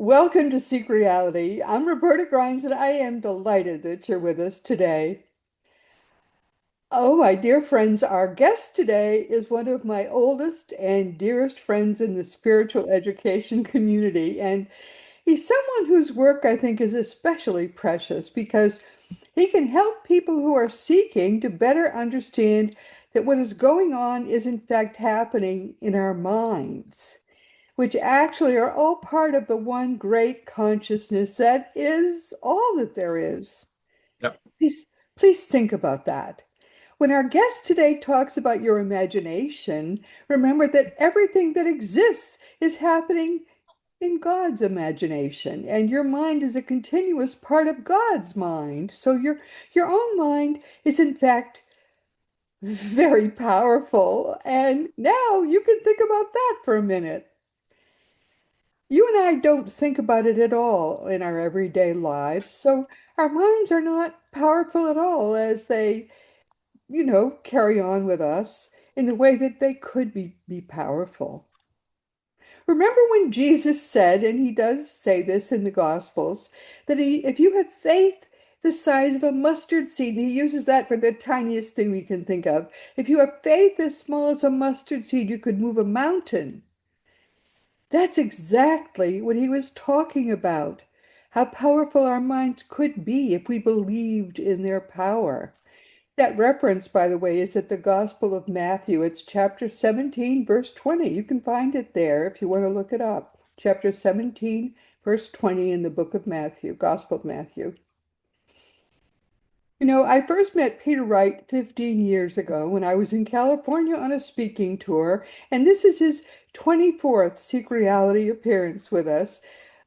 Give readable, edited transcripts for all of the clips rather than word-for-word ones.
Welcome to Seek Reality. I'm Roberta Grimes, and I am delighted that you're with us today. Oh, my dear friends, our guest today is one of my oldest and dearest friends in the spiritual education community. And he's someone whose work I think is especially precious because he can help people who are seeking to better understand that what is going on is in fact happening in our minds, which actually are all part of the one great consciousness that is all that there is. Yep. Please think about that. When our guest today talks about your imagination, remember that everything that exists is happening in God's imagination, and your mind is a continuous part of God's mind. So your own mind is in fact very powerful. And now you can think about that for a minute. You and I don't think about it at all in our everyday lives, so our minds are not powerful at all as they, carry on with us in the way that they could be powerful. Remember when Jesus said, and he does say this in the Gospels, that if you have faith the size of a mustard seed, and he uses that for the tiniest thing we can think of. If you have faith as small as a mustard seed, you could move a mountain. That's exactly what he was talking about. How powerful our minds could be if we believed in their power. That reference, by the way, is at the Gospel of Matthew. It's chapter 17, verse 20. You can find it there if you want to look it up. Chapter 17, verse 20 in the book of Matthew, Gospel of Matthew. I first met Peter Wright 15 years ago when I was in California on a speaking tour, and this is his 24th Seek Reality appearance with us.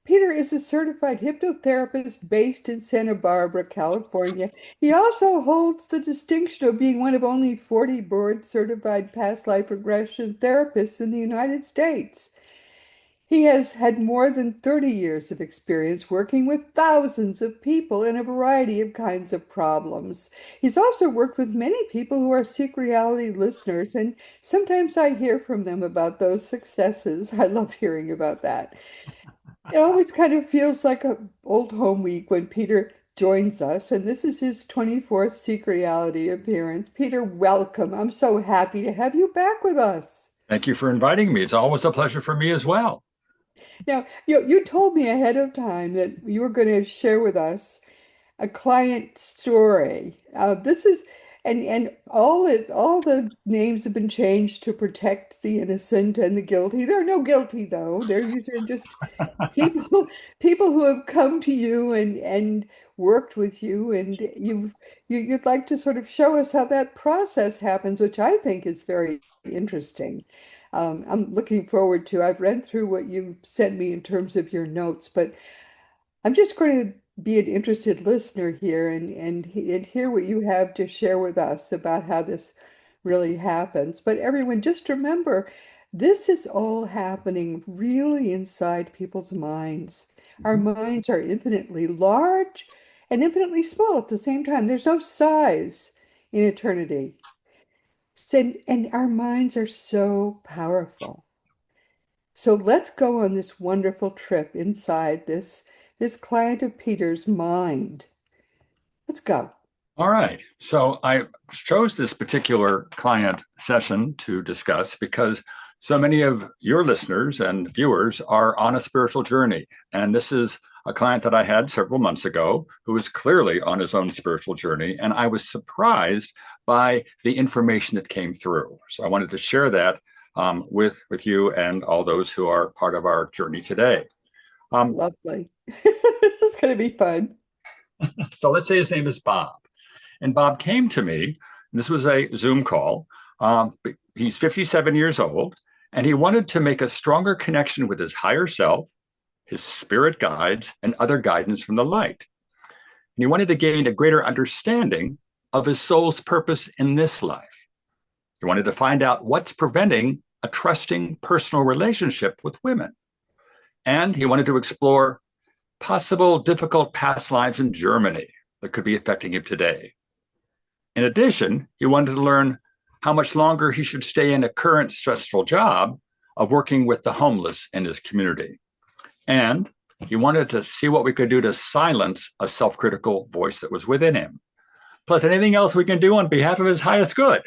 Peter is a certified hypnotherapist based in Santa Barbara, California. He also holds the distinction of being one of only 40 board certified past life regression therapists in the United States. He has had more than 30 years of experience working with thousands of people in a variety of kinds of problems. He's also worked with many people who are Seek Reality listeners, and sometimes I hear from them about those successes. I love hearing about that. It always kind of feels like a old home week when Peter joins us, and this is his 24th Seek Reality appearance. Peter, welcome. I'm so happy to have you back with us. Thank you for inviting me. It's always a pleasure for me as well. Now, you told me ahead of time that you were going to share with us a client story. This is, and all the names have been changed to protect the innocent and the guilty. There are no guilty though. These are just people people who have come to you and worked with you, and you'd like to sort of show us how that process happens, which I think is very interesting. I'm looking forward to. I've read through what you sent me in terms of your notes, but I'm just going to be an interested listener here and hear what you have to share with us about how this really happens. But everyone, just remember, this is all happening really inside people's minds. Our Mhm. minds are infinitely large and infinitely small at the same time. There's no size in eternity. And our minds are so powerful. So let's go on this wonderful trip inside this client of Peter's mind. Let's go. All right. So I chose this particular client session to discuss because so many of your listeners and viewers are on a spiritual journey. And this is a client that I had several months ago who was clearly on his own spiritual journey. And I was surprised by the information that came through. So I wanted to share that with you and all those who are part of our journey today. Um, Lovely. This is going to be fun. so let's say his name is Bob. And Bob came to me. This was a Zoom call. He's 57 years old, and he wanted to make a stronger connection with his higher self, his spirit guides, and other guidance from the light. And he wanted to gain a greater understanding of his soul's purpose in this life. He wanted to find out what's preventing a trusting personal relationship with women. And he wanted to explore possible difficult past lives in Germany that could be affecting him today. In addition, he wanted to learn how much longer he should stay in a current stressful job of working with the homeless in his community. And He wanted to see what we could do to silence a self-critical voice that was within him. Plus anything else we can do on behalf of his highest good.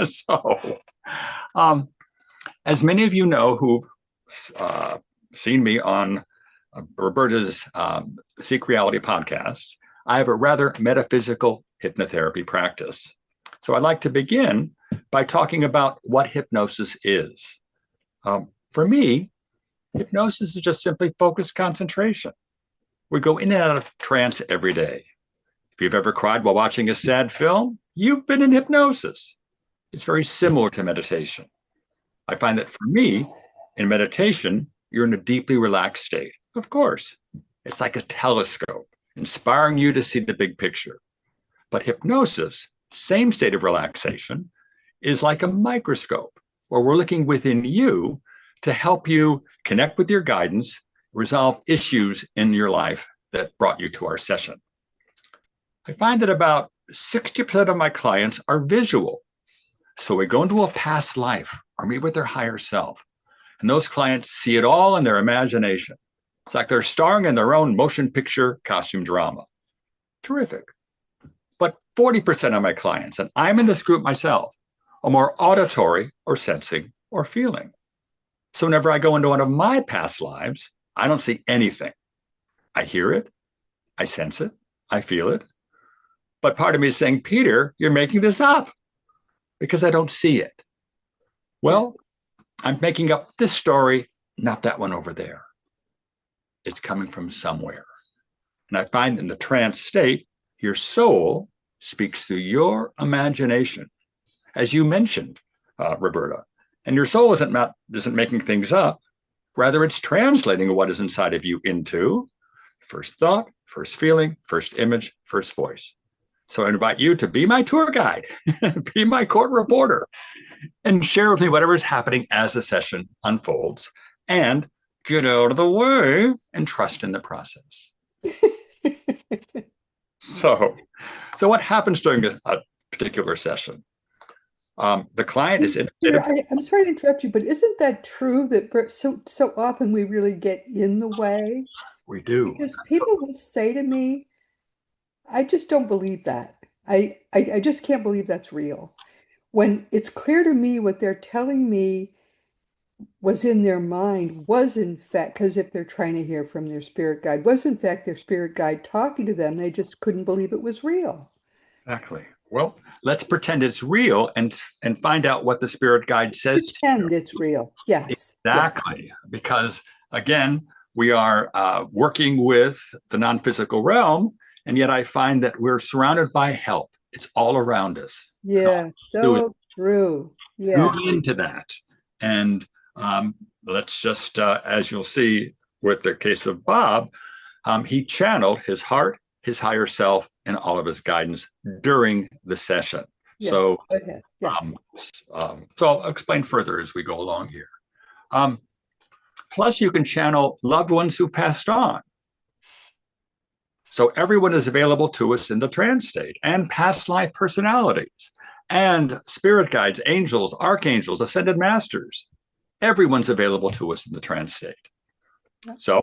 So, um, as many of you know who've seen me on Roberta's Seek Reality podcast, I have a rather metaphysical hypnotherapy practice. So I'd like to begin by talking about what hypnosis is. For me, hypnosis is just simply focused concentration. We go in and out of trance every day. If you've ever cried while watching a sad film, you've been in hypnosis. It's very similar to meditation. I find that for me, in meditation, you're in a deeply relaxed state. Of course, it's like a telescope, inspiring you to see the big picture. But hypnosis, same state of relaxation, is like a microscope where we're looking within you to help you connect with your guidance, resolve issues in your life that brought you to our session. I find that about 60% of my clients are visual. So we go into a past life or meet with their higher self. And those clients see it all in their imagination. It's like they're starring in their own motion picture costume drama. Terrific. But 40% of my clients, and I'm in this group myself, are more auditory or sensing or feeling. So whenever I go into one of my past lives, I don't see anything. I hear it, I sense it, I feel it. But part of me is saying, Peter, you're making this up because I don't see it. Well, I'm making up this story, not that one over there. It's coming from somewhere. And I find in the trance state, your soul speaks through your imagination, as you mentioned, Roberta. And your soul isn't making things up. Rather, it's translating what is inside of you into first thought, first feeling, first image, first voice. So I invite you to be my tour guide, be my court reporter, and share with me whatever is happening as the session unfolds, and get out of the way and trust in the process. So what happens during a particular session? The client is Peter, I'm sorry to interrupt you, but isn't that true that so often we really get in the way? We do. Because people will say to me, I just don't believe that. I just can't believe that's real. When it's clear to me what they're telling me was in their mind was in fact, because if they're trying to hear from their spirit guide, was in fact their spirit guide talking to them. They just couldn't believe it was real. Exactly. Well, let's pretend it's real and find out what the spirit guide says. Pretend it's real. Yes. Exactly. Yeah. Because again, we are working with the non-physical realm, and yet I find that we're surrounded by help. It's all around us. Yeah, so true. Yeah. Tune into that. And let's just, as you'll see with the case of Bob, he channeled his heart, his higher self, and all of his guidance during the session. Yes, so, go ahead. Yes. So I'll explain further as we go along here. Plus, you can channel loved ones who passed on. So everyone is available to us in the trance state, and past life personalities, and spirit guides, angels, archangels, ascended masters. Everyone's available to us in the trance state. So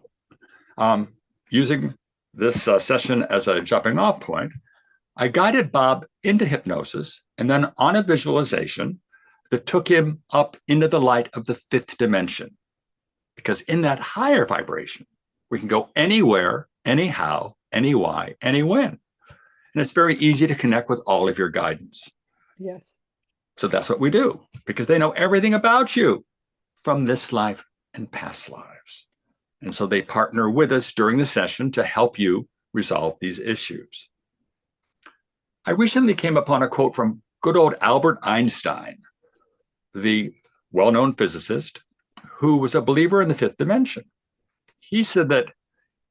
using this session as a jumping off point, I guided Bob into hypnosis and then on a visualization that took him up into the light of the fifth dimension. Because in that higher vibration, we can go anywhere, anyhow, any why, any when. And it's very easy to connect with all of your guidance. Yes. So that's what we do, because they know everything about you from this life and past lives. And so they partner with us during the session to help you resolve these issues. I recently came upon a quote from good old Albert Einstein, the well-known physicist who was a believer in the fifth dimension. He said that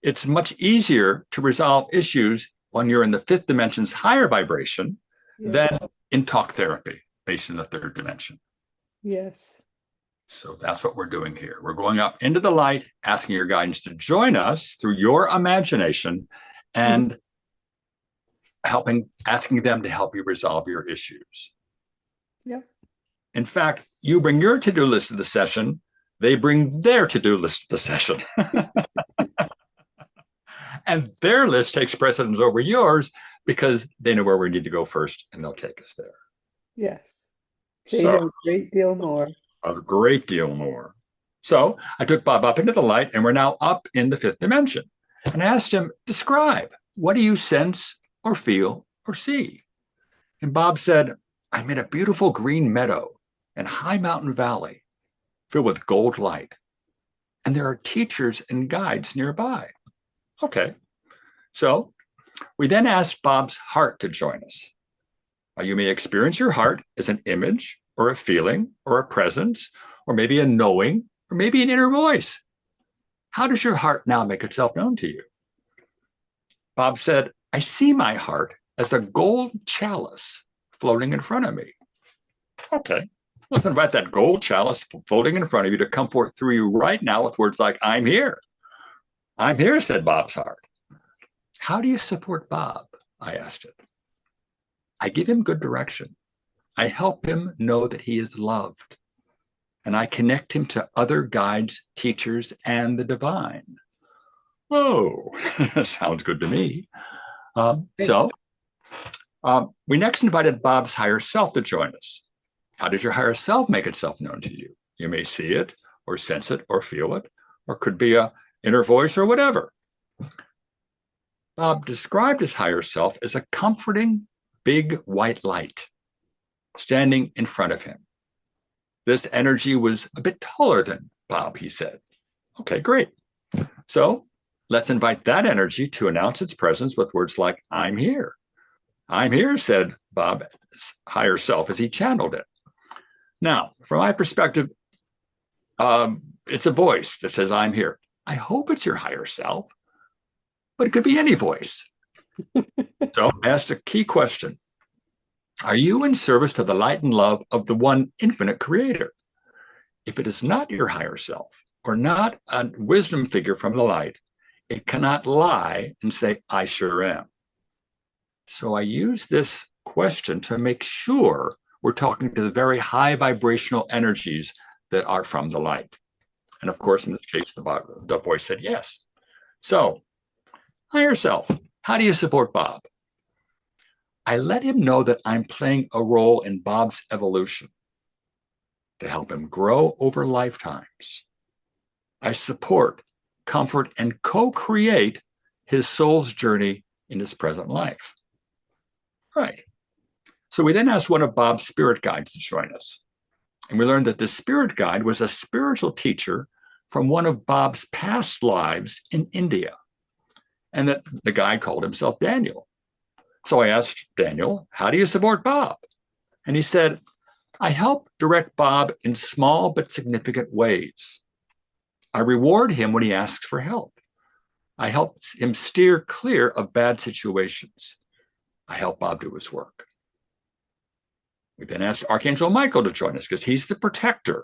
it's much easier to resolve issues when you're in the fifth dimension's higher vibration than in talk therapy based in the third dimension. Yes. So that's what we're doing here. We're going up into the light, asking your guidance to join us through your imagination and asking them to help you resolve your issues. Yep. In fact, you bring your to-do list to the session, they bring their to-do list to the session. And their list takes precedence over yours because they know where we need to go first and they'll take us there. Yes. They So know a great deal more. a great deal more. So I took Bob up into the light, and we're now up in the fifth dimension. And I asked him, describe, what do you sense or feel or see? And Bob said, I'm in a beautiful green meadow and high mountain valley filled with gold light. And there are teachers and guides nearby. Okay. So we then asked Bob's heart to join us. You may experience your heart as an image or a feeling or a presence or maybe a knowing or maybe an inner voice. How does your heart now make itself known to you? Bob said, I see my heart as a gold chalice floating in front of me. Okay. Let's invite that gold chalice floating in front of you to come forth through you right now with words like, I'm here. I'm here, said Bob's heart. How do you support Bob? I asked it. I give him good direction. I help him know that he is loved. And I connect him to other guides, teachers, and the divine. Oh, sounds good to me. So we next invited Bob's higher self to join us. How does your higher self make itself known to you? You may see it or sense it or feel it, or it could be an inner voice or whatever. Bob described his higher self as a comforting, big white light standing in front of him. This energy was a bit taller than Bob, he said. Okay, great. So let's invite that energy to announce its presence with words like, I'm here. I'm here, said Bob's higher self as he channeled it. Now, from my perspective, it's a voice that says, I'm here. I hope it's your higher self, but it could be any voice. So I asked a key question. Are you in service to the light and love of the one infinite creator? If it is not your higher self or not a wisdom figure from the light, it cannot lie and say, I sure am. So I use this question to make sure we're talking to the very high vibrational energies that are from the light. And of course, in this case, the voice said yes. So, higher self, how do you support Bob? I let him know that I'm playing a role in Bob's evolution to help him grow over lifetimes. I support, comfort, and co-create his soul's journey in his present life. Right. So we then asked one of Bob's spirit guides to join us. And we learned that the spirit guide was a spiritual teacher from one of Bob's past lives in India. And that the guide called himself Daniel. So I asked Daniel, how do you support Bob? And he said, I help direct Bob in small but significant ways. I reward him when he asks for help. I help him steer clear of bad situations. I help Bob do his work. We then asked Archangel Michael to join us because he's the protector.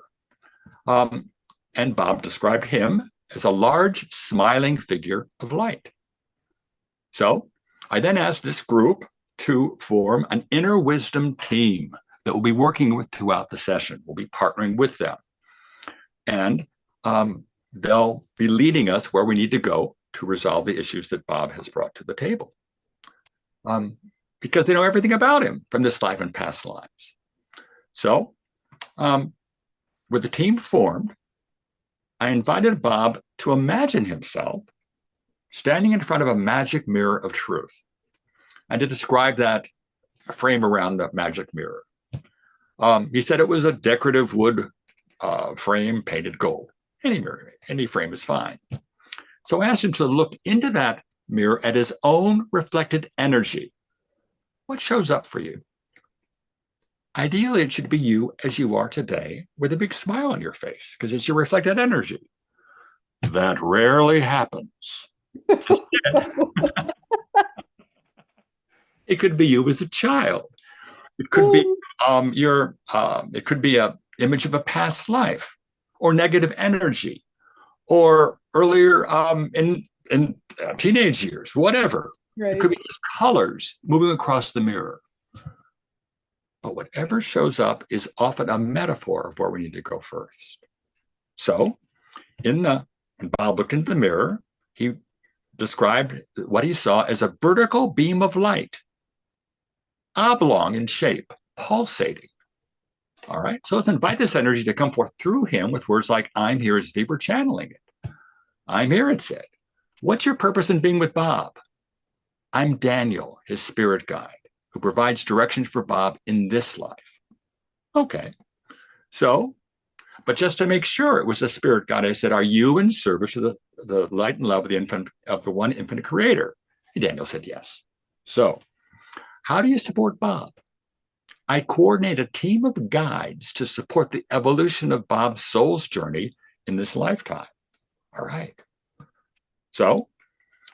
And Bob described him as a large, smiling figure of light. So I then asked this group to form an inner wisdom team that we'll be working with throughout the session. We'll be partnering with them. And they'll be leading us where we need to go to resolve the issues that Bob has brought to the table. Because they know everything about him from this life and past lives. So with the team formed, I invited Bob to imagine himself standing in front of a magic mirror of truth and to describe that frame around the magic mirror. He said it was a decorative wood frame painted gold. Any mirror, any frame is fine. So I asked him to look into that mirror at his own reflected energy. What shows up for you? Ideally, it should be you as you are today with a big smile on your face because it's your reflected energy. That rarely happens. It could be you as a child. It could be it could be a image of a past life or negative energy or earlier in teenage years, whatever. Right. It could be just colors moving across the mirror. But whatever shows up is often a metaphor of where we need to go first. So when Bob looked into the mirror, he described what he saw as a vertical beam of light, oblong in shape, pulsating. All right. So let's invite this energy to come forth through him with words like, I'm here, as if he were channeling it. I'm here, it said. What's your purpose in being with Bob? I'm Daniel, his spirit guide, who provides directions for Bob in this life. Okay. So, but just to make sure it was a spirit guide, I said, are you in service of the light and love of the one infinite creator? And Daniel said, yes. So, how do you support Bob? I coordinate a team of guides to support the evolution of Bob's soul's journey in this lifetime. All right. So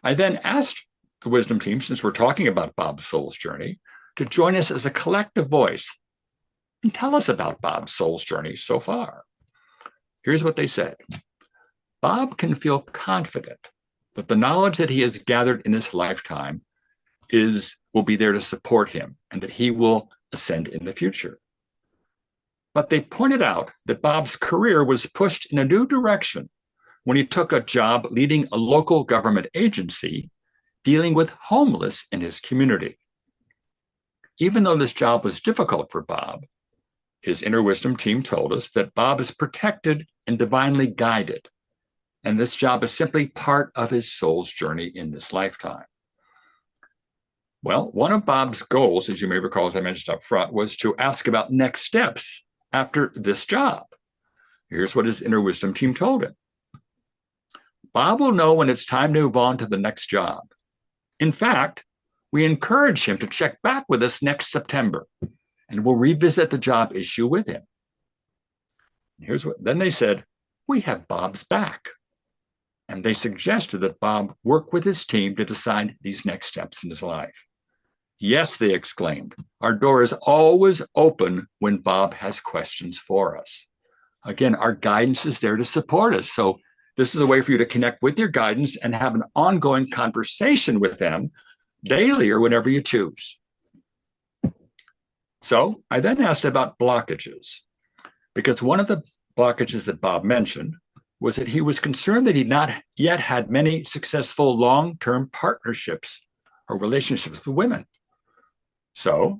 I then asked the wisdom team, since we're talking about Bob's soul's journey, to join us as a collective voice and tell us about Bob's soul's journey so far. Here's what they said. Bob can feel confident that the knowledge that he has gathered in this lifetime will be there to support him and that he will ascend in the future. But they pointed out that Bob's career was pushed in a new direction when he took a job leading a local government agency dealing with homeless in his community. Even though this job was difficult for Bob, his inner wisdom team told us that Bob is protected and divinely guided, and this job is simply part of his soul's journey in this lifetime. Well, one of Bob's goals, as you may recall, as I mentioned up front, was to ask about next steps after this job. Here's what his inner wisdom team told him. Bob will know when it's time to move on to the next job. In fact, we encourage him to check back with us next September, and we'll revisit the job issue with him. Then they said, we have Bob's back. And they suggested that Bob work with his team to decide these next steps in his life. Yes, they exclaimed, our door is always open when Bob has questions for us. Again, our guidance is there to support us. So this is a way for you to connect with your guidance and have an ongoing conversation with them daily or whenever you choose. So I then asked about blockages, because one of the blockages that Bob mentioned was that he was concerned that he'd not yet had many successful long-term partnerships or relationships with women. So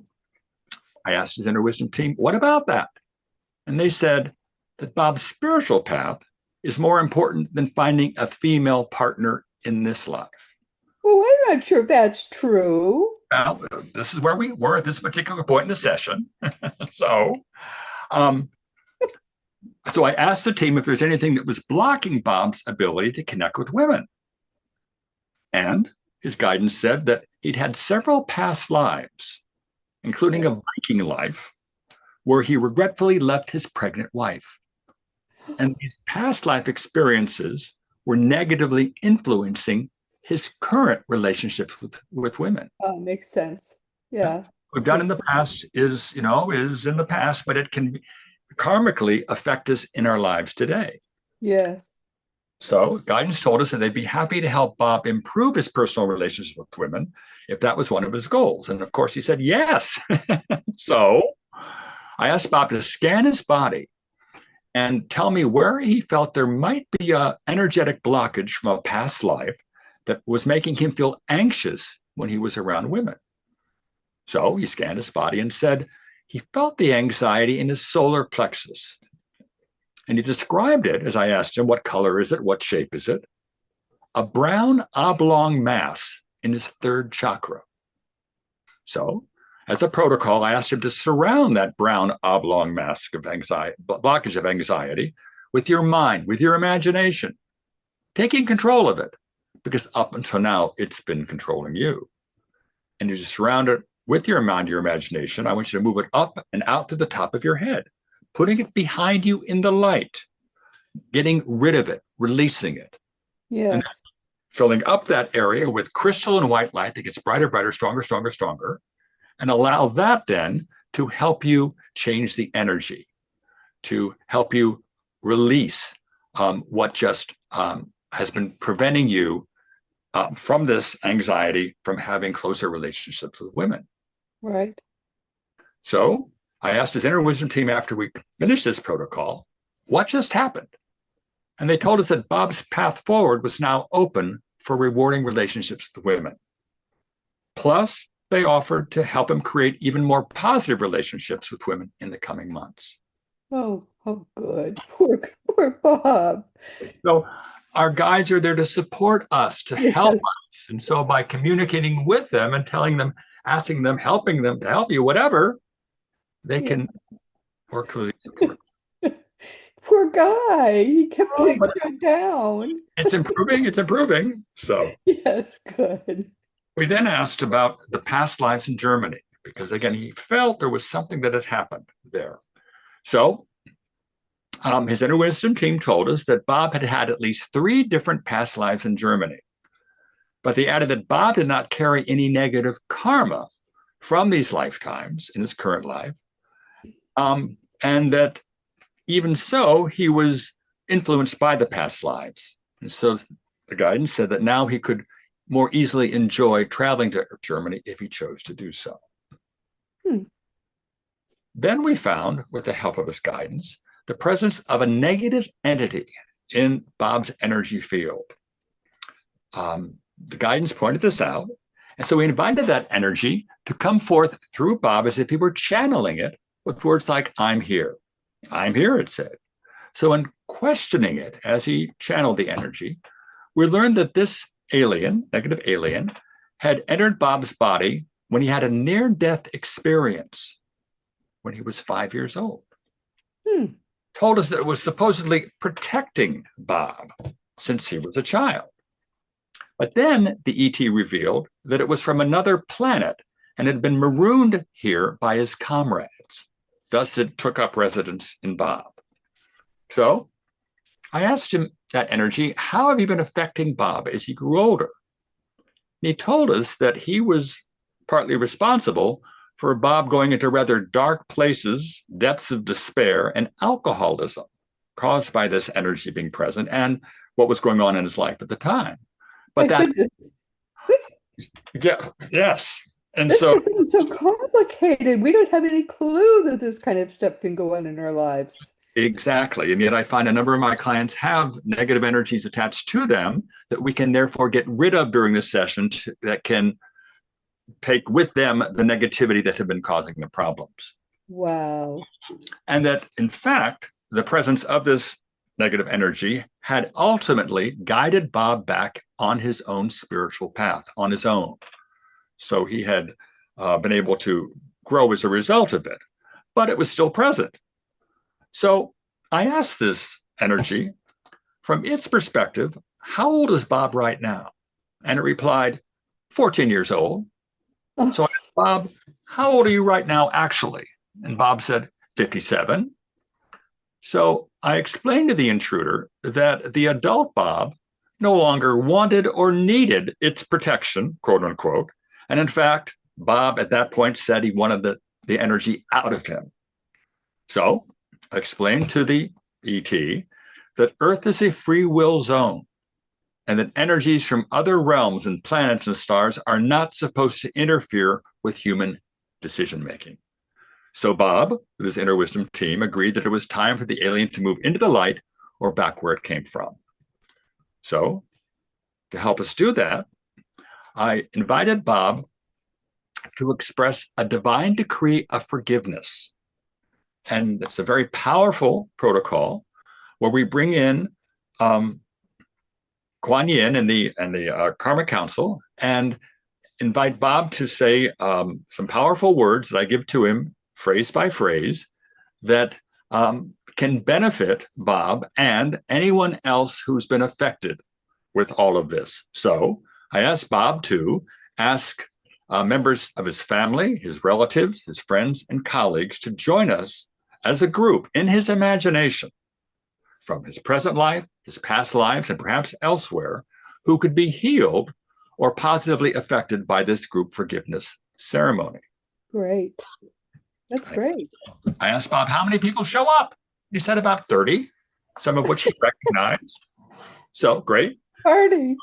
I asked his inner wisdom team, what about that? And they said that Bob's spiritual path is more important than finding a female partner in this life. Well, I'm not sure if that's true. Well, this is where we were at this particular point in the session. So I asked the team if there's anything that was blocking Bob's ability to connect with women. And his guidance said that he'd had several past lives, including a Viking life, where he regretfully left his pregnant wife. And these past life experiences were negatively influencing his current relationships with women. Oh, makes sense. Yeah. What we've done in the past is in the past, but it can karmically affect us in our lives today. Yes. So guidance told us that they'd be happy to help Bob improve his personal relationship with women if that was one of his goals. And of course, he said yes. So I asked Bob to scan his body and tell me where he felt there might be an energetic blockage from a past life that was making him feel anxious when he was around women. So he scanned his body and said he felt the anxiety in his solar plexus. And he described it, as I asked him, what color is it? What shape is it? A brown oblong mass in his third chakra. So, as a protocol, I asked him to surround that brown oblong mass of anxiety, blockage of anxiety, with your mind, with your imagination, taking control of it, because up until now, it's been controlling you. And you just surround it with your mind, your imagination. I want you to move it up and out to the top of your head, putting it behind you in the light, getting rid of it, releasing it. Yes. And filling up that area with crystal and white light that gets brighter, brighter, stronger, stronger, stronger, and allow that then to help you change the energy, to help you release what just has been preventing you from this anxiety, from having closer relationships with women. Right. So I asked his inner wisdom team after we finished this protocol, what just happened? And they told us that Bob's path forward was now open for rewarding relationships with women. Plus, they offered to help him create even more positive relationships with women in the coming months. Oh, oh, good. Poor Bob. So our guides are there to support us, to help Yes. us. And so by communicating with them and telling them, asking them, helping them to help you, whatever, they Yeah. can work through the support. Poor guy. He kept Oh, getting but shut down. it's improving, it's improving. So Yes, good. we then asked about the past lives in Germany, because again, he felt there was something that had happened there. So his inner wisdom team told us that Bob had had at least 3 different past lives in Germany. But they added that Bob did not carry any negative karma from these lifetimes in his current life. And that even so, he was influenced by the past lives. And so the guidance said that now he could more easily enjoy traveling to Germany if he chose to do so. Hmm. Then we found, with the help of his guidance, the presence of a negative entity in Bob's energy field. The guidance pointed this out. And so we invited that energy to come forth through Bob as if he were channeling it with words like, I'm here. I'm here, it said. So in questioning it as he channeled the energy, we learned that this alien, negative alien, had entered Bob's body when he had a near-death experience when he was 5 years old. Told us that it was supposedly protecting Bob since he was a child. But then the ET revealed that it was from another planet and had been marooned here by his comrades. Thus, it took up residence in Bob. So I asked him, that energy, how have you been affecting Bob as he grew older? And he told us that he was partly responsible for Bob going into rather dark places, depths of despair, and alcoholism caused by this energy being present and what was going on in his life at the time. But My that, goodness. yeah, yes. And This so, makes it so complicated. We don't have any clue that this kind of stuff can go on in our lives. exactly. And yet I find a number of my clients have negative energies attached to them that we can therefore get rid of during this session that can take with them the negativity that had been causing the problems. Wow. And that, in fact, the presence of this negative energy had ultimately guided Bob back on his own spiritual path, on his own. So he had been able to grow as a result of it, but it was still present. So I asked this energy, from its perspective, how old is Bob right now? And it replied, 14 years old. So I asked Bob, how old are you right now, actually? And Bob said, 57. So I explained to the intruder that the adult Bob no longer wanted or needed its protection, quote unquote. And in fact, Bob at that point said he wanted the energy out of him. So I explained to the ET that Earth is a free will zone and that energies from other realms and planets and stars are not supposed to interfere with human decision making. So Bob, with his inner wisdom team, agreed that it was time for the alien to move into the light or back where it came from. So to help us do that, I invited Bob to express a divine decree of forgiveness. And it's a very powerful protocol where we bring in Kuan Yin and the Karma Council and invite Bob to say some powerful words that I give to him phrase by phrase that can benefit Bob and anyone else who's been affected with all of this. So I asked Bob to ask members of his family, his relatives, his friends, and colleagues to join us as a group in his imagination from his present life, his past lives, and perhaps elsewhere, who could be healed or positively affected by this group forgiveness ceremony. Great. That's great. I asked Bob, how many people show up? He said about 30, some of which he recognized. So great. Party.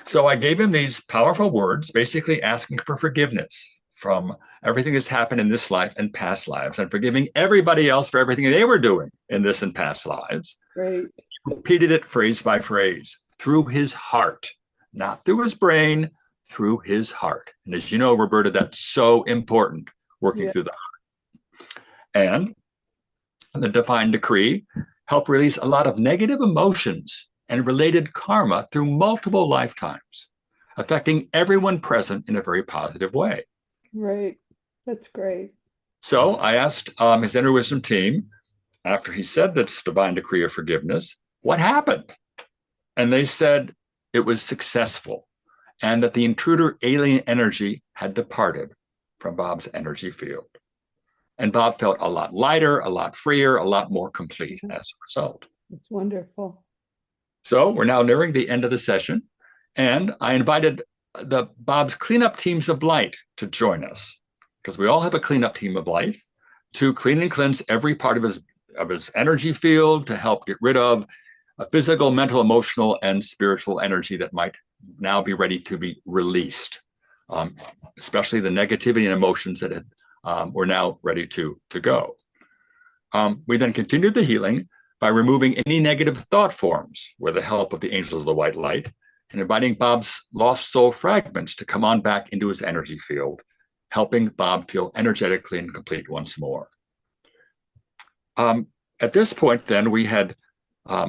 So I gave him these powerful words, basically asking for forgiveness from everything that's happened in this life and past lives, and forgiving everybody else for everything they were doing in this and past lives. Great. He repeated it phrase by phrase through his heart, not through his brain, through his heart. And as you know, Roberta, that's so important, working Yeah. through the heart. And the divine decree helped release a lot of negative emotions and related karma through multiple lifetimes, affecting everyone present in a very positive way. Right. That's great. So I asked his inner wisdom team, after he said this divine decree of forgiveness, what happened? And they said it was successful and that the intruder alien energy had departed from Bob's energy field. And Bob felt a lot lighter, a lot freer, a lot more complete as a result. It's wonderful. So we're now nearing the end of the session, and I invited the Bob's cleanup teams of light to join us, because we all have a cleanup team of light to clean and cleanse every part of his energy field, to help get rid of a physical, mental, emotional, and spiritual energy that might now be ready to be released, especially the negativity and emotions that were now ready to go. We then continued the healing by removing any negative thought forms with the help of the angels of the white light, and inviting Bob's lost soul fragments to come on back into his energy field, helping Bob feel energetically and complete once more. At this point, then, we had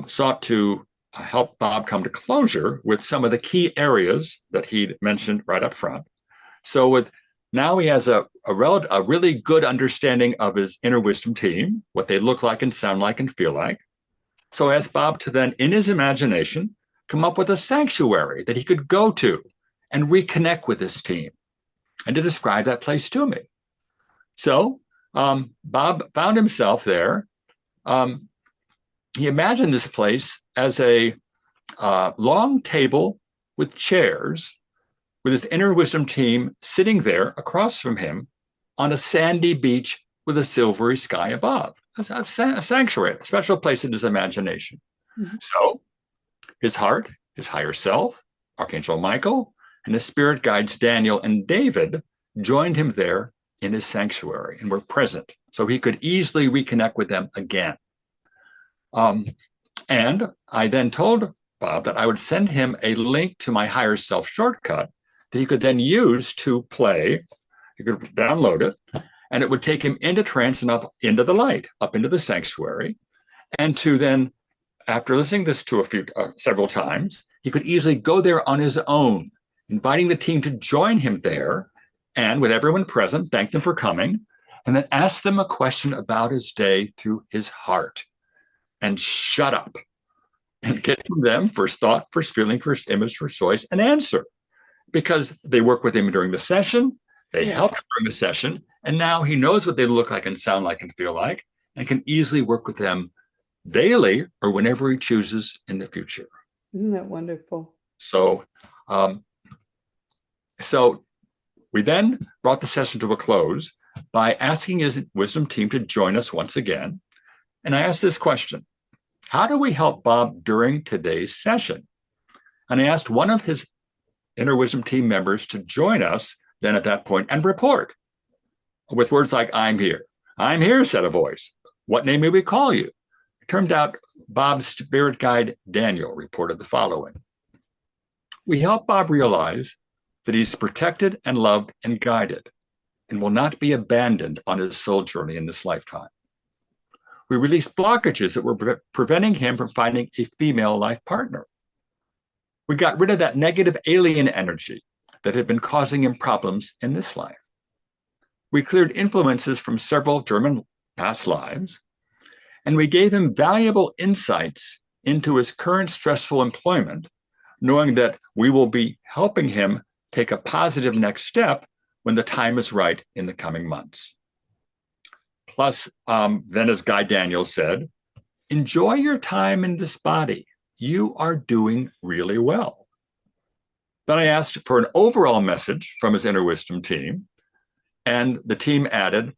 sought to help Bob come to closure with some of the key areas that he'd mentioned right up front. So now he has a really good understanding of his inner wisdom team, what they look like and sound like and feel like. So I asked Bob to then, in his imagination, come up with a sanctuary that he could go to and reconnect with this team, and to describe that place to me. So Bob found himself there. He imagined this place as a long table with chairs, with his inner wisdom team sitting there across from him on a sandy beach with a silvery sky above. A sanctuary, a special place in his imagination. Mm-hmm. So his heart, his higher self, Archangel Michael, and his spirit guides Daniel and David joined him there in his sanctuary and were present, so he could easily reconnect with them again. And I then told Bob that I would send him a link to my higher self shortcut that he could then use to play. He could download it, and it would take him into trance and up into the light, up into the sanctuary. And to then, after listening this to several times, he could easily go there on his own, inviting the team to join him there, and with everyone present, thank them for coming, and then ask them a question about his day through his heart. And shut up and get from them first thought, first feeling, first image, first choice, and answer. Because they work with him during the session, they help him during the session, and now he knows what they look like and sound like and feel like, and can easily work with them daily or whenever he chooses in the future. Isn't that wonderful? So we then brought the session to a close by asking his wisdom team to join us once again. And I asked this question: how do we help Bob during today's session? And I asked one of his inner wisdom team members to join us then at that point and report with words like, "I'm here." "I'm here," said a voice. "What name may we call you?" It turned out Bob's spirit guide, Daniel, reported the following: "We help Bob realize that he's protected and loved and guided and will not be abandoned on his soul journey in this lifetime. We released blockages that were preventing him from finding a female life partner. We got rid of that negative alien energy that had been causing him problems in this life. We cleared influences from several German past lives, and we gave him valuable insights into his current stressful employment, knowing that we will be helping him take a positive next step when the time is right in the coming months. Plus, then as Guy Daniel said, enjoy your time in this body. You are doing really well." Then I asked for an overall message from his inner wisdom team, and the team added,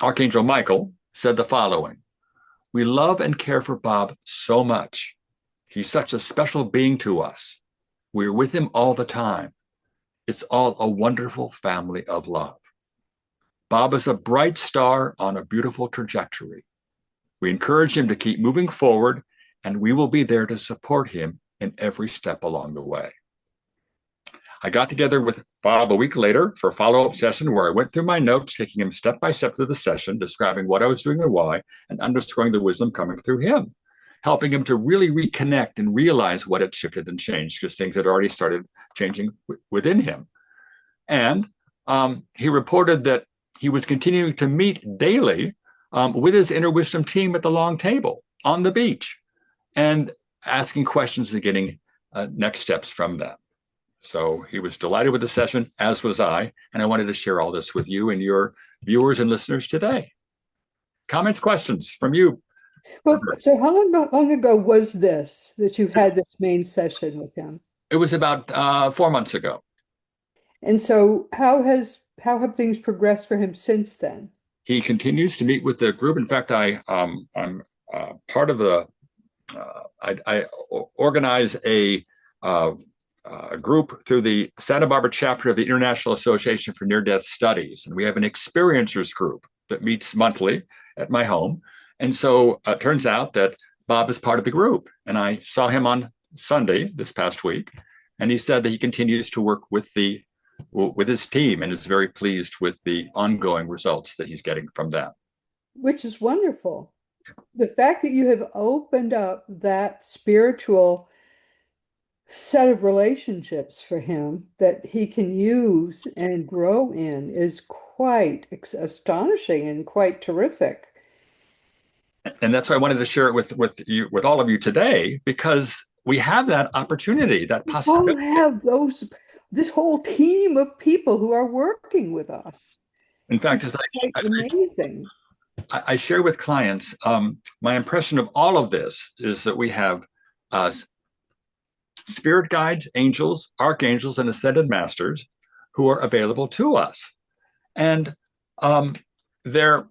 Archangel Michael said the following: "We love and care for Bob so much. He's such a special being to us. We're with him all the time. It's all a wonderful family of love. Bob is a bright star on a beautiful trajectory. We encourage him to keep moving forward and we will be there to support him in every step along the way. I got together with Bob a week later for a follow-up session where I went through my notes, taking him step by step through the session, describing what I was doing and why, and underscoring the wisdom coming through him, helping him to really reconnect and realize what had shifted and changed because things had already started changing within him. And he reported that he was continuing to meet daily with his inner wisdom team at the long table on the beach and asking questions and getting next steps from them. So he was delighted with the session, as was I, and I wanted to share all this with you and your viewers and listeners today. Comments, questions from you? Well, so how long ago was this that you had this main session with him? It was about 4 months ago. And so how have things progressed for him since then? He continues to meet with the group. In fact, I'm part of the. I organize a group through the Santa Barbara chapter of the International Association for Near-Death Studies, and we have an experiencers group that meets monthly at my home. And so it turns out that Bob is part of the group, and I saw him on Sunday this past week, and he said that he continues to work with his team and is very pleased with the ongoing results that he's getting from them. Which is wonderful. The fact that you have opened up that spiritual set of relationships for him that he can use and grow in is quite astonishing and quite terrific. And that's why I wanted to share it with all of you today, because we have that opportunity, that All possibility. have this whole team of people who are working with us. In fact, It's as quite amazing. I share with clients, my impression of all of this is that we have spirit guides, angels, archangels, and ascended masters who are available to us. And they're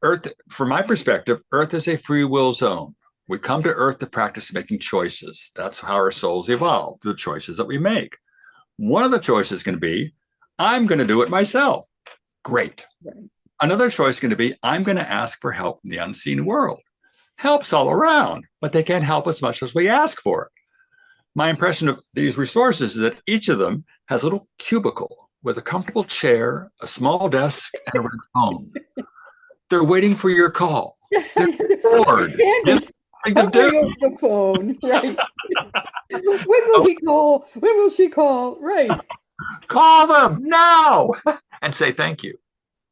Earth, from my perspective, Earth is a free will zone. We come to Earth to practice making choices. That's how our souls evolve, the choices that we make. One of the choices is going to be, I'm going to do it myself. Great. Right. Another choice is going to be, I'm going to ask for help in the unseen world. Help's all around, but they can't help as much as we ask for it. My impression of these resources is that each of them has a little cubicle with a comfortable chair, a small desk, and a red phone. They're waiting for your call. They're bored. And is hovering over the phone, right? When will he call? When will she call? Right. Call them now and say thank you.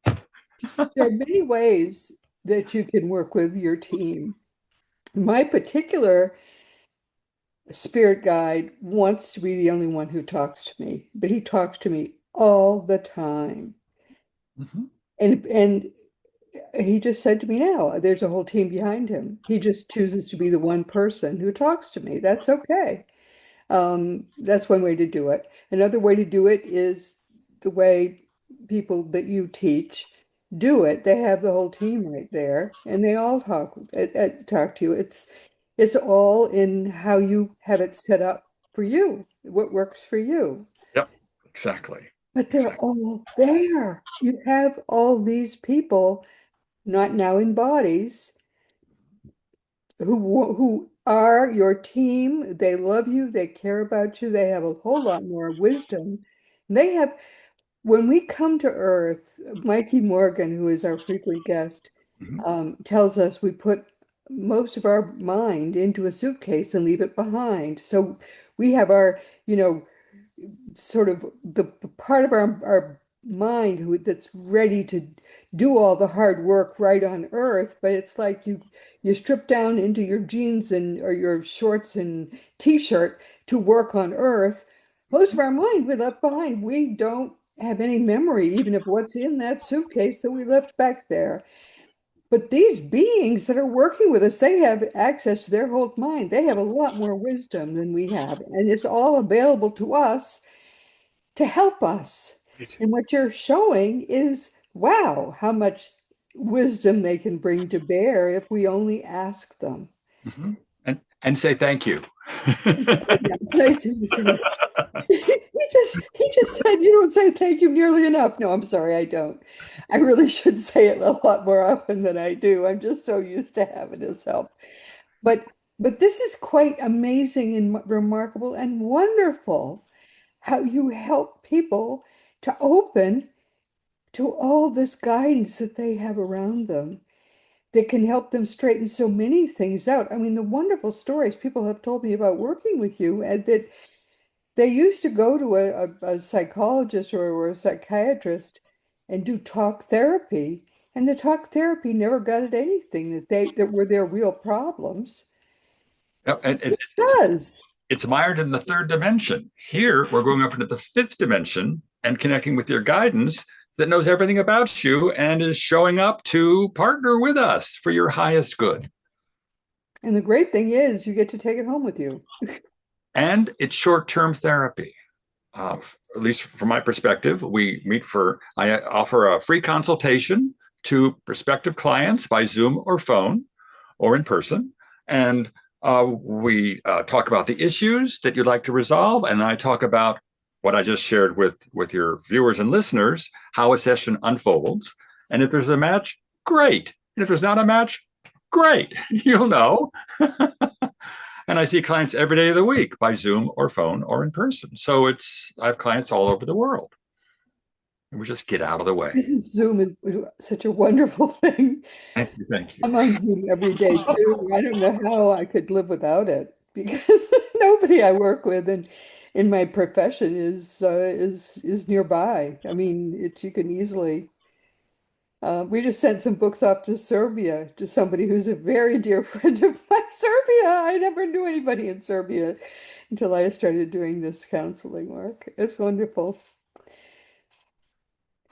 There are many ways that you can work with your team. My particular spirit guide wants to be the only one who talks to me, but he talks to me all the time. Mm-hmm. And he just said to me now, there's a whole team behind him. He just chooses to be the one person who talks to me. That's okay. That's one way to do it. Another way to do it is the way people that you teach do it. They have the whole team right there, and they all talk to you. It's all in how you have it set up for you, what works for you. Yep, exactly. But they're Exactly. all there. You have all these people, not now in bodies, who are your team. They love you, they care about you, they have a whole lot more wisdom. They have, when we come to Earth, Mikey Morgan, who is our frequent guest, Mm-hmm. tells us we put most of our mind into a suitcase and leave it behind. So we have our, sort of the part of our mind that's ready to do all the hard work right on Earth, but it's like you strip down into your jeans and or your shorts and t-shirt to work on Earth. Most of our mind we left behind. We don't have any memory even of what's in that suitcase that we left back there. But these beings that are working with us, they have access to their whole mind. They have a lot more wisdom than we have, and it's all available to us to help us. And what you're showing is, wow, how much wisdom they can bring to bear if we only ask them. Mm-hmm. And say thank you. Yeah, it's nice of you to say. He just said you don't say thank you nearly enough. No, I'm sorry, I don't. I really should say it a lot more often than I do. I'm just so used to having his help. But But this is quite amazing and remarkable and wonderful how you help people to open to all this guidance that they have around them that can help them straighten so many things out. I mean, the wonderful stories people have told me about working with you, and that they used to go to a psychologist or a psychiatrist and do talk therapy, and the talk therapy never got at anything that were their real problems. Yep, and It does. it's mired in the third dimension. Here, we're going up into the fifth dimension and connecting with your guidance that knows everything about you and is showing up to partner with us for your highest good. And the great thing is you get to take it home with you. And it's short-term therapy. At least from my perspective, I offer a free consultation to prospective clients by Zoom or phone or in person. And we talk about the issues that you'd like to resolve. And I talk about what I just shared with your viewers and listeners, how a session unfolds. And if there's a match, great. And if there's not a match, great. You'll know. And I see clients every day of the week by Zoom or phone or in person. So I have clients all over the world. And we just get out of the way. Isn't Zoom is such a wonderful thing? Thank you. Thank you. I'm on Zoom every day too. I don't know how I could live without it because nobody I work with and in my profession is nearby. I mean, you can easily. We just sent some books off to Serbia to somebody who's a very dear friend of mine. Serbia. I never knew anybody in Serbia until I started doing this counseling work. It's wonderful.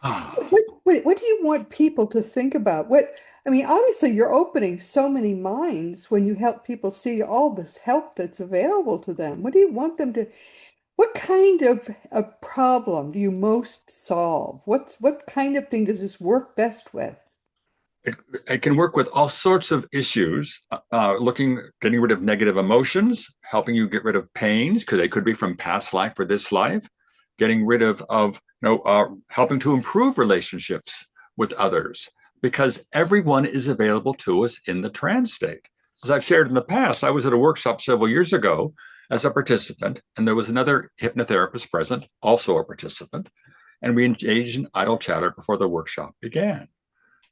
What do you want people to think about? I mean, obviously, you're opening so many minds when you help people see all this help that's available to them. What do you want them to, what kind of problem do you most solve? What kind of thing does this work best with? it, it can work with all sorts of issues, getting rid of negative emotions, helping you get rid of pains, because they could be from past life or this life, getting rid of helping to improve relationships with others, because everyone is available to us in the trance state. As I've shared in the past, I was at a workshop several years ago as a participant, and there was another hypnotherapist present, also a participant, and we engaged in idle chatter before the workshop began.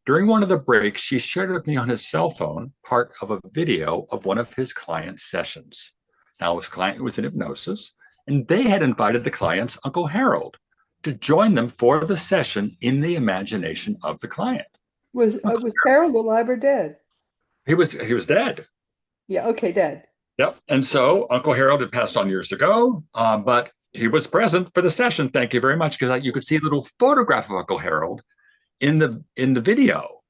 During one of the breaks, she shared with me on his cell phone part of a video of one of his client's sessions. Now, his client was in hypnosis, and they had invited the client's Uncle Harold to join them for the session in the imagination of the client. Was Harold alive or dead? He was dead. Yeah, okay, dead. Yep. And so Uncle Harold had passed on years ago, but he was present for the session. Thank you very much, because you could see a little photograph of Uncle Harold in the video,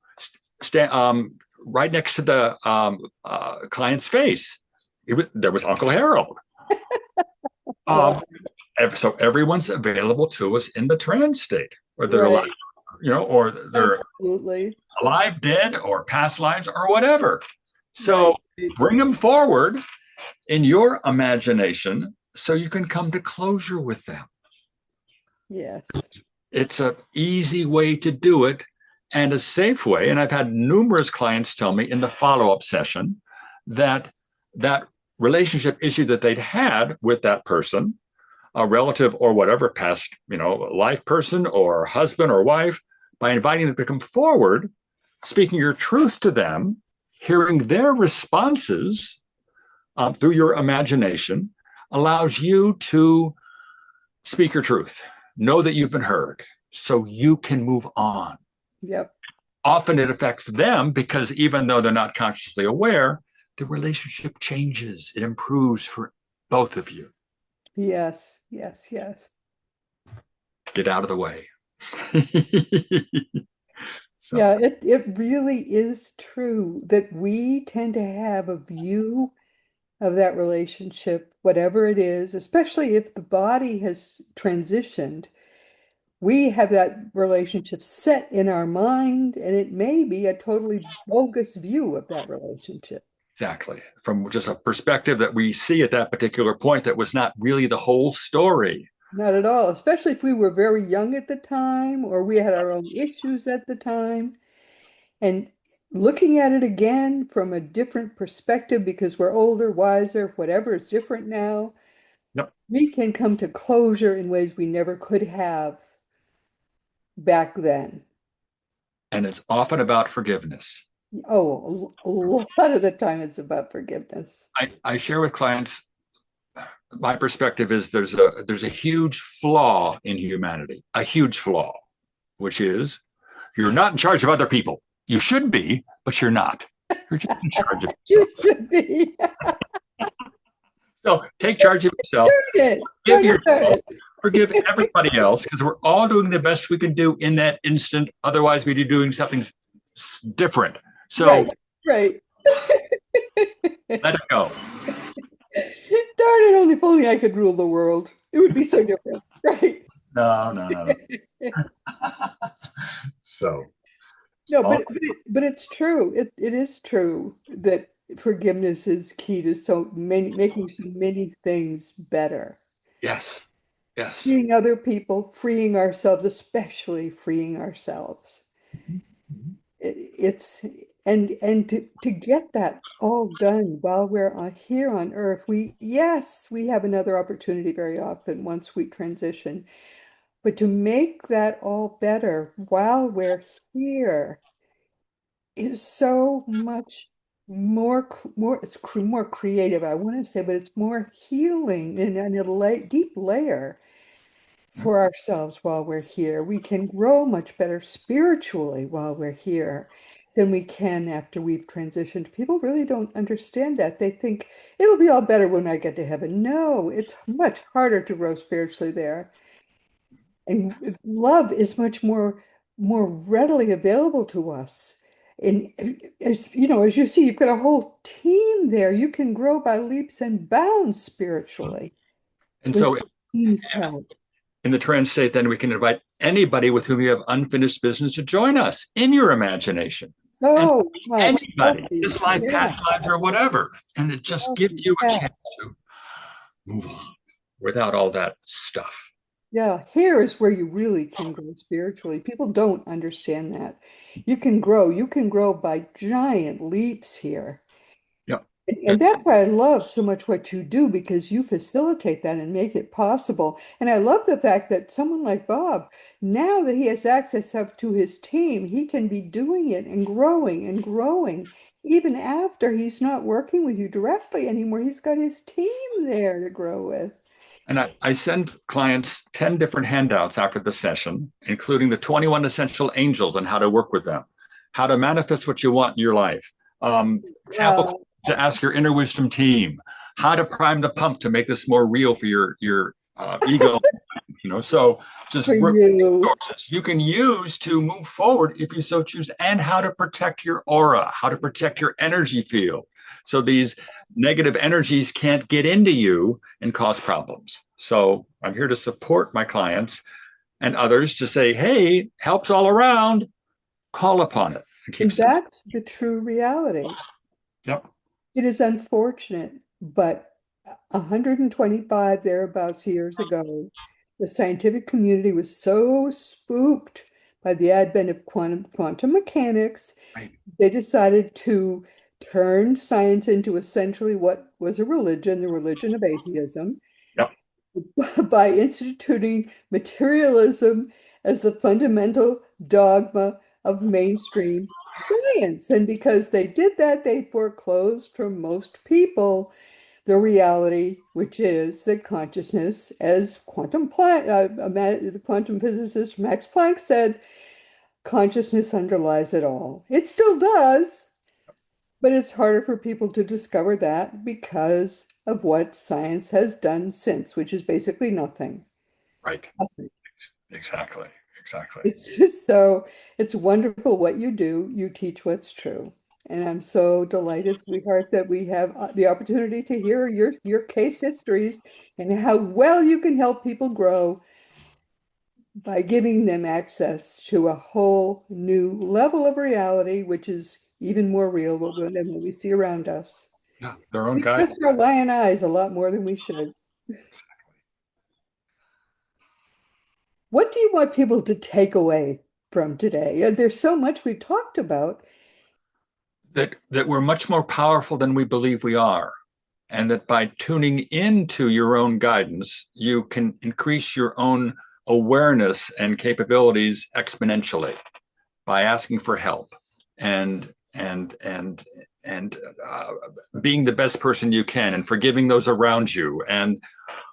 right next to the client's face. There was Uncle Harold. Wow. Um, so everyone's available to us in the trance state, whether they're Right. alive, or they're Absolutely. alive, dead, or past lives, or whatever. Right. So bring them forward in your imagination so you can come to closure with them. Yes. It's an easy way to do it and a safe way. And I've had numerous clients tell me in the follow-up session that that relationship issue that they'd had with that person, a relative or whatever, past, life person or husband or wife, by inviting them to come forward, speaking your truth to them, hearing their responses through your imagination, allows you to speak your truth. Know that you've been heard so you can move on. Yep. Often it affects them because even though they're not consciously aware, the relationship changes. It improves for both of you. Yes. Yes. Yes. Get out of the way. So, Yeah, it really is true that we tend to have a view of that relationship, whatever it is, especially if the body has transitioned. We have that relationship set in our mind, and it may be a totally bogus view of that relationship. exactly. From just a perspective that we see at that particular point, that was not really the whole story. Not at all, especially if we were very young at the time or we had our own issues at the time. And looking at it again from a different perspective because we're older, wiser, whatever is different now, Yep. we can come to closure in ways we never could have back then. And it's often about forgiveness. Oh, a lot of the time it's about forgiveness. I share with clients my perspective is there's a huge flaw in humanity, a huge flaw, which is you're not in charge of other people. You should be, but you're not. You're just in charge of You yourself. should be. So take charge of yourself, Darn it. forgive Darn yourself, it. forgive everybody else, because we're all doing the best we can do in that instant. Otherwise, we'd be doing something different. Right, So right. let it go. Darn it, only if only I could rule the world. It would be so different, right? No, no, no, no. So No, all but it's true. It is true that forgiveness is key to so many making so many things better. yes, yes. Freeing other people, freeing ourselves, especially freeing ourselves. Mhm. It's and to get that all done while we're here on Earth, yes, we have another opportunity very often once we transition, but to make that all better while we're here is so much more more creative, I want to say, but it's more healing and a deep layer for ourselves while we're here. We can grow much better spiritually while we're here than we can after we've transitioned. People really don't understand that. They think it'll be all better when I get to heaven. No, it's much harder to grow spiritually there. And love is much more readily available to us. And as you know, as you see, you've got a whole team there. You can grow by leaps and bounds spiritually And with so team's help. in the trance state, then we can invite anybody with whom you have unfinished business to join us in your imagination. And So much anybody, healthy. this life, Yeah. past lives, or whatever. And it just gives Healthy. you a Yeah. chance to move on without all that stuff. Yeah. Here is where you really can grow spiritually. People don't understand that. You can grow. You can grow by giant leaps here. Yeah. And that's why I love so much what you do because you facilitate that and make it possible. And I love the fact that someone like Bob, now that he has access up to his team, he can be doing it and growing, even after he's not working with you directly anymore. He's got his team there to grow with. And I send clients 10 different handouts after the session, including the 21 essential angels and how to work with them, how to manifest what you want in your life. Example Wow. to ask your inner wisdom team, how to prime the pump to make this more real for your ego. So just For you. resources you can use to move forward if you so choose, and how to protect your aura, how to protect your energy field. So these negative energies can't get into you and cause problems. So I'm here to support my clients and others to say, hey, helps all around, call upon it and keep And sending. that's the true reality. Yep. It is unfortunate, but 125 thereabouts years ago, the scientific community was so spooked by the advent of quantum mechanics, Right. they decided to turn science into essentially what was a religion, the religion of atheism, Yep. by instituting materialism as the fundamental dogma of mainstream science. And because they did that, they foreclosed from most people the reality, which is that consciousness, as the quantum physicist Max Planck said, consciousness underlies it all. It still does, but it's harder for people to discover that because of what science has done since, which is basically nothing. Right. Nothing. Exactly. Exactly. It's just so, it's wonderful what you do. You teach what's true. And I'm so delighted, sweetheart, that we have the opportunity to hear your case histories and how well you can help people grow by giving them access to a whole new level of reality, which is even more real than what we see around us. Yeah. Their own We guide. trust our lion eyes a lot more than we should. What do you want people to take away from today? There's so much we've talked about, that we're much more powerful than we believe we are, and that by tuning into your own guidance, you can increase your own awareness and capabilities exponentially by asking for help and and and and being the best person you can and forgiving those around you. And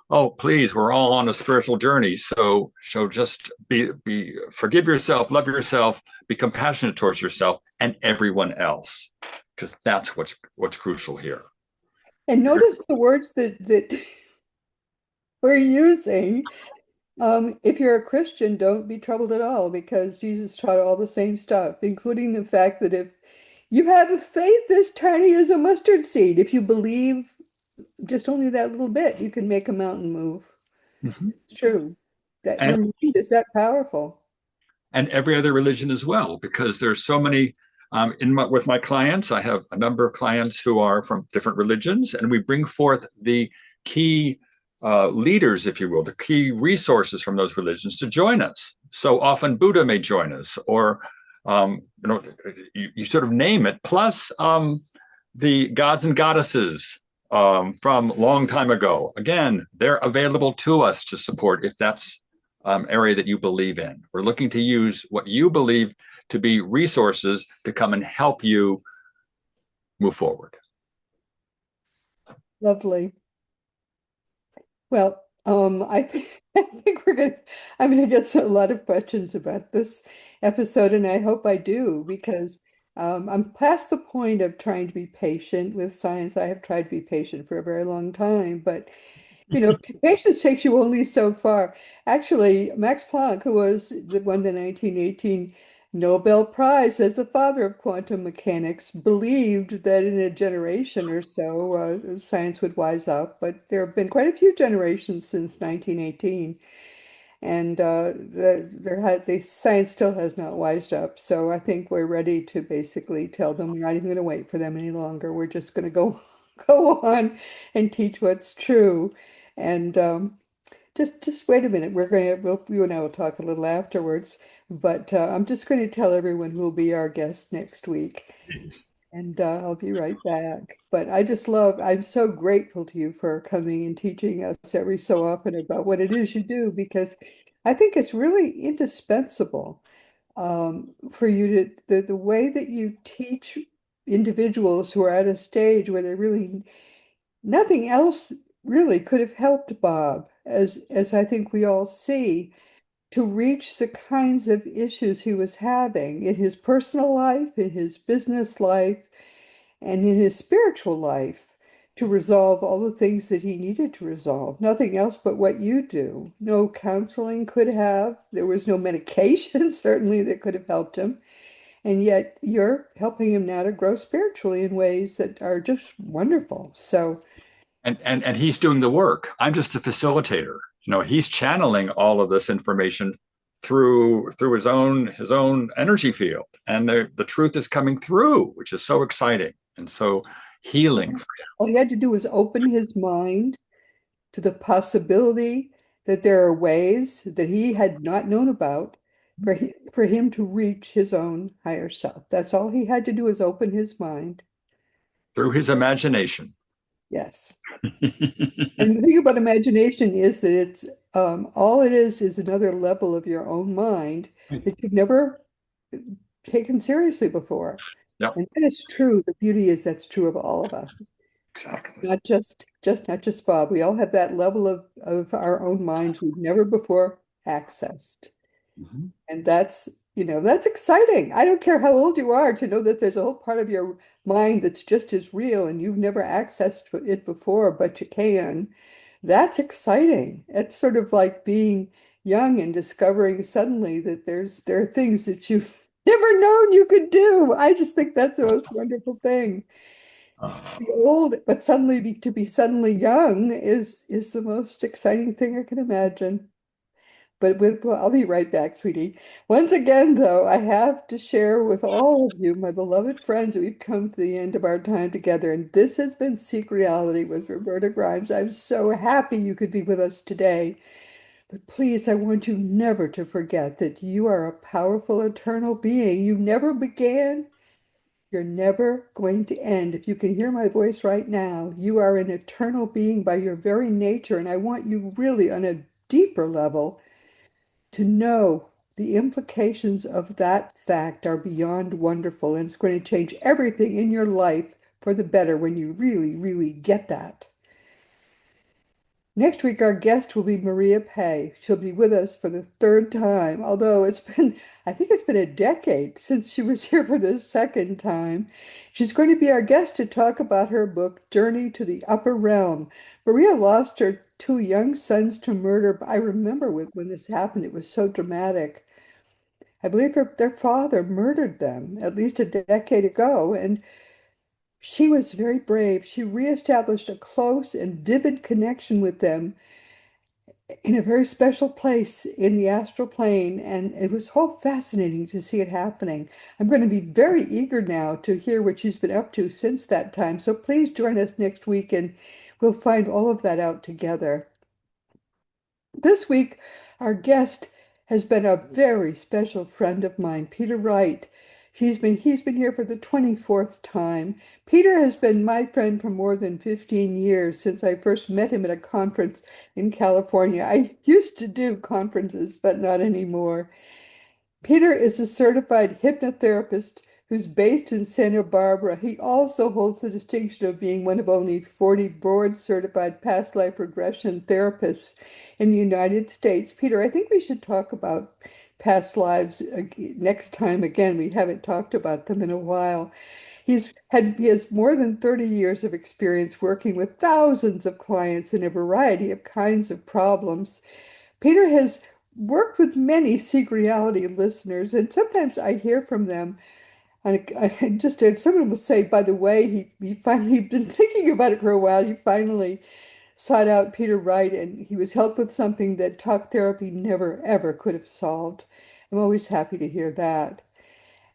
oh, please, we're all on a spiritual journey, so just be forgive yourself, love yourself, be compassionate towards yourself and everyone else, because that's what's crucial here. And notice the words that we're using. If you're a Christian, don't be troubled at all because Jesus taught all the same stuff, including the fact that if you have a faith as tiny as a mustard seed, if you believe just only that little bit, you can make a mountain move. Mhm. It's true that your and mind is that powerful. and every other religion as well, because there's so many. With my clients, I have a number of clients who are from different religions, and we bring forth the key leaders, if you will, the key resources from those religions to join us. So often Buddha may join us, or you sort of name it. Plus the gods and goddesses from long time ago. Again, they're available to us to support if that's area that you believe in. We're looking to use what you believe to be resources to come and help you move forward. Lovely. Well, I think I think I'm gonna get a lot of questions about this episode, and I hope I do because I'm past the point of trying to be patient with science. I have tried to be patient for a very long time, but patience takes you only so far. Actually, Max Planck, who won the 1918 Nobel Prize as the father of quantum mechanics, believed that in a generation or so, science would wise up. But there have been quite a few generations since 1918, and the science still has not wised up. So I think we're ready to basically tell them we're not even going to wait for them any longer. We're just going to go go on and teach what's true. And just wait a minute. You and I will talk a little afterwards, but I'm just going to tell everyone who will be our guest next week, and I'll be right back. But I'm so grateful to you for coming and teaching us every so often about what it is you do, because I think it's really indispensable for you the way that you teach individuals who are at a stage where they're really nothing else really could have helped Bob, as I think we all see, to reach the kinds of issues he was having in his personal life, in his business life, and in his spiritual life, to resolve all the things that he needed to resolve. Nothing else but what you do. No counseling could have. There was no medication, certainly, that could have helped him. And yet you're helping him now to grow spiritually in ways that are just wonderful. So And he's doing the work. I'm just a facilitator. He's channeling all of this information through his own energy field, and the truth is coming through, which is so exciting and so healing. all he had to do was open his mind to the possibility that there are ways that he had not known about for him to reach his own higher self. That's all he had to do is open his mind. Through his imagination. Yes. And the thing about imagination is that it's all it is another level of your own mind that you've never taken seriously before. Yep, And that is true. The beauty is that's true of all of us. exactly. Not just Bob. We all have that level of our own minds we've never before accessed. Mhm. And that's exciting. I don't care how old you are to know that there's a whole part of your mind that's just as real and you've never accessed it before, but you can. That's exciting. It's sort of like being young and discovering suddenly that there are things that you've never known you could do. I just think that's the most wonderful thing. Uh, Be old, but to be suddenly young is the most exciting thing I can imagine. But I'll be right back, sweetie. Once again, though, I have to share with all of you, my beloved friends, that we've come to the end of our time together, and this has been Seek Reality with Roberta Grimes. I'm so happy you could be with us today. But please, I want you never to forget that you are a powerful, eternal being. You never began, You're never going to end. If you can hear my voice right now, you are an eternal being by your very nature. And I want you really on a deeper level to know the implications of that fact are beyond wonderful. And it's going to change everything in your life for the better when you really, really get that. Next week, our guest will be Maria Pei. She'll be with us for the third time, although I think it's been a decade since she was here for the second time. She's going to be our guest to talk about her book, Journey to the Upper Realm. Maria lost her two young sons to murder. I remember when this happened, it was so dramatic. I believe their father murdered them at least a decade ago, and she was very brave. She reestablished a close and vivid connection with them in a very special place in the astral plane, and it was so fascinating to see it happening. I'm going to be very eager now to hear what she's been up to since that time. So please join us next week and we'll find all of that out together. This week, our guest has been a very special friend of mine, Peter Wright. He's been here for the 24th time. Peter has been my friend for more than 15 years since I first met him at a conference in California. I used to do conferences, but not anymore. Peter is a certified hypnotherapist who's based in Santa Barbara. He also holds the distinction of being one of only 40 board-certified past life regression therapists in the United States. Peter, I think we should talk about past lives next time again. We haven't talked about them in a while. He has more than 30 years of experience working with thousands of clients in a variety of kinds of problems. Peter has worked with many Seek Reality listeners, and sometimes I hear from them. And someone will say, by the way, he finally been thinking about it for a while. He finally sought out Peter Wright, and he was helped with something that talk therapy never, ever could have solved. I'm always happy to hear that.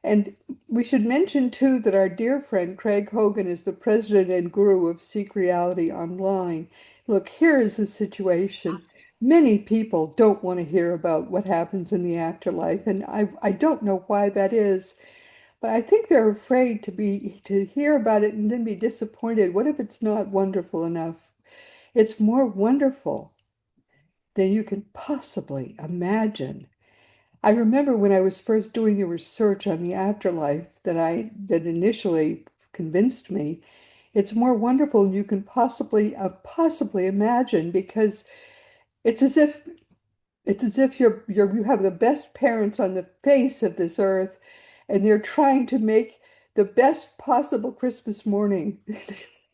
And we should mention too that our dear friend Craig Hogan is the president and guru of Seek Reality Online. Look, here is the situation. Many people don't want to hear about what happens in the afterlife, and I don't know why that is, but I think they're afraid to hear about it and then be disappointed. What if it's not wonderful enough? It's more wonderful than you can possibly imagine. I remember when I was first doing the research on the afterlife that initially convinced me it's more wonderful than you can possibly imagine, because it's as if you have the best parents on the face of this earth, and they're trying to make the best possible Christmas morning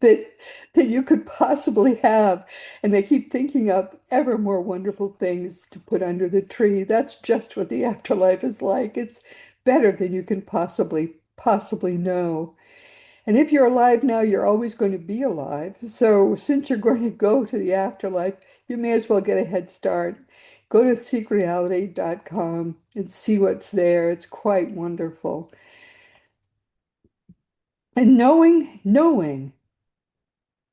that that you could possibly have, and they keep thinking up ever more wonderful things to put under the tree. That's just what the afterlife is like. It's better than you can possibly know. And if you're alive now, you're always going to be alive. So since you're going to go to the afterlife, you may as well get a head start. Go to seekreality.com and see what's there. It's quite wonderful. And knowing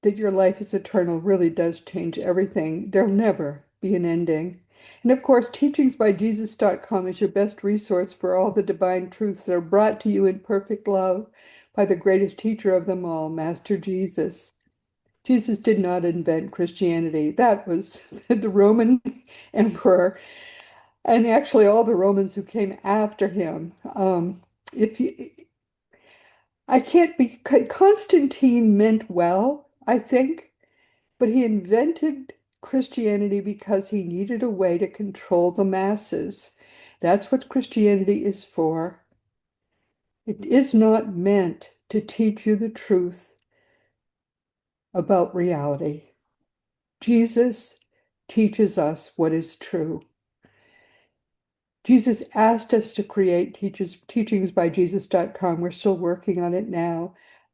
that your life is eternal really does change everything. There'll never be an ending. And of course, teachingsbyjesus.com is your best resource for all the divine truths that are brought to you in perfect love by the greatest teacher of them all, Master Jesus. Jesus did not invent Christianity. That was the Roman emperor, and actually all the Romans who came after him. If you, I can't be, Constantine meant well, I think, but he invented Christianity because he needed a way to control the masses. That's what Christianity is for. It is not meant to teach you the truth about reality. Jesus teaches us what is true. Jesus asked us to create teachingsbyjesus.com. We're still working on it now.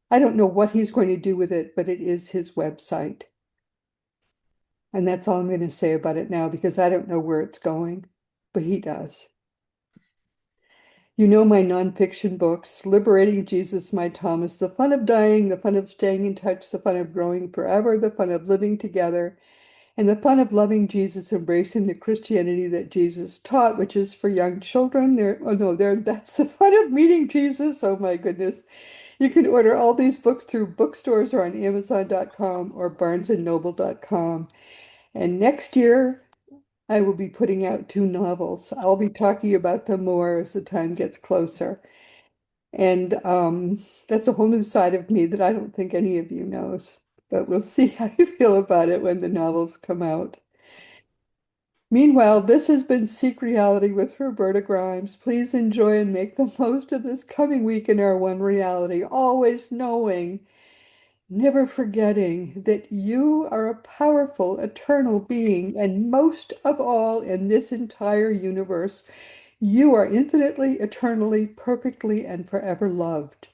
I don't know what he's going to do with it, but it is his website. And that's all I'm going to say about it now, because I don't know where it's going, but he does. You know my nonfiction books, Liberating Jesus, My Thomas, The Fun of Dying, The Fun of Staying in Touch, The Fun of Growing Forever, The Fun of Living Together, and The Fun of Loving Jesus, Embracing the Christianity that Jesus taught, which is for young children. That's The Fun of Meeting Jesus. Oh my goodness. You can order all these books through bookstores or on Amazon.com or barnesandnoble.com. And next year, I will be putting out two novels. I'll be talking about them more as the time gets closer. And that's a whole new side of me that I don't think any of you knows. But we'll see how you feel about it when the novels come out. Meanwhile, this has been Seek Reality with Roberta Grimes. Please enjoy and make the most of this coming week in our one reality, always knowing, never forgetting that you are a powerful, eternal being, and most of all in this entire universe, you are infinitely, eternally, perfectly, and forever loved.